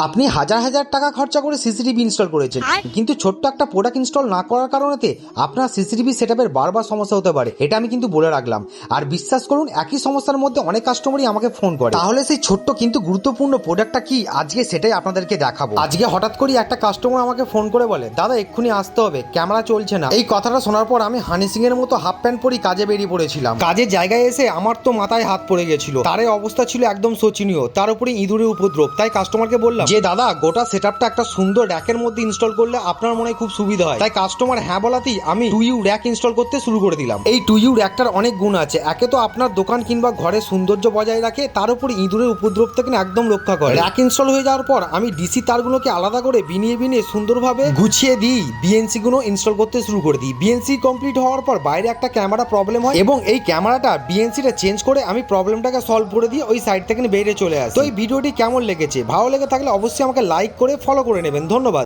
আপনি হাজার হাজার টাকা খরচা করে সিসিটিভি ইনস্টল করেছেন, কিন্তু ছোট্ট একটা প্রোডাক্ট ইনস্টল না করার কারণেতে আপনার সিসিটিভি সেটআপের বারবার সমস্যা হতে পারে। এটা আমি কিন্তু বলে রাখলাম। আর বিশ্বাস করুন, একই সমস্যার মধ্যে অনেক কাস্টমারই আমাকে ফোন করে। তাহলে সেই ছোট্ট কিন্তু গুরুত্বপূর্ণ প্রোডাক্টটা কি, আজকে সেটাই আপনাদেরকে দেখাবো। আজকে হঠাৎ করে একটা কাস্টমার আমাকে ফোন করে বলে, দাদা এক্ষুনি আসতে হবে, ক্যামেরা চলছে না। এই কথাটা শোনার পর আমি হানি সিং এর মতো হাফ প্যান্ট পরি কাজে বেরিয়ে পড়েছিলাম। কাজের জায়গায় এসে আমার তো মাথায় হাত পড়ে গেছিল। তার এই অবস্থা ছিল একদম শোচনীয়, তার উপরে ইঁদুরের উপদ্রব। তাই কাস্টমারকে বললাম যে দাদা, গোটা সেটআপটা একটা সুন্দর র্যাকের মধ্যে ইনস্টল করলে আপনার মনে খুব সুবিধা হয়। তাই কাস্টমার হ্যাঁ বলাতেই আমি 2U র্যাক ইনস্টল করতে শুরু করে দিলাম। এই 2U র্যাকটার অনেক গুণ আছে। একে তো আপনার দোকান কিংবা ঘরের সৌন্দর্য বজায় রাখে, তার উপর ইঁদুরের উপদ্রব থেকে একদম রক্ষা করে। র্যাক ইনস্টল হয়ে যাওয়ার পর আমি ডিসি তারগুলোকে আলাদা করে বিনিয়ে সুন্দরভাবে গুছিয়ে দিই, বিএনসি গুলো ইনস্টল করতে শুরু করে দিই। বিএনসি কমপ্লিট হওয়ার পর বাইরে একটা ক্যামেরা প্রবলেম হয় এবং এই ক্যামেরাটা বিএনসিটা চেঞ্জ করে আমি প্রবলেমটাকে সলভ করে দিয়ে ওই সাইড থেকে বেরিয়ে চলে আসি। তো এই ভিডিওটি কেমন লেগেছে, ভালো লেগে থাকলে অবশ্যই আমাকে লাইক করে ফলো করে নেবেন। ধন্যবাদ।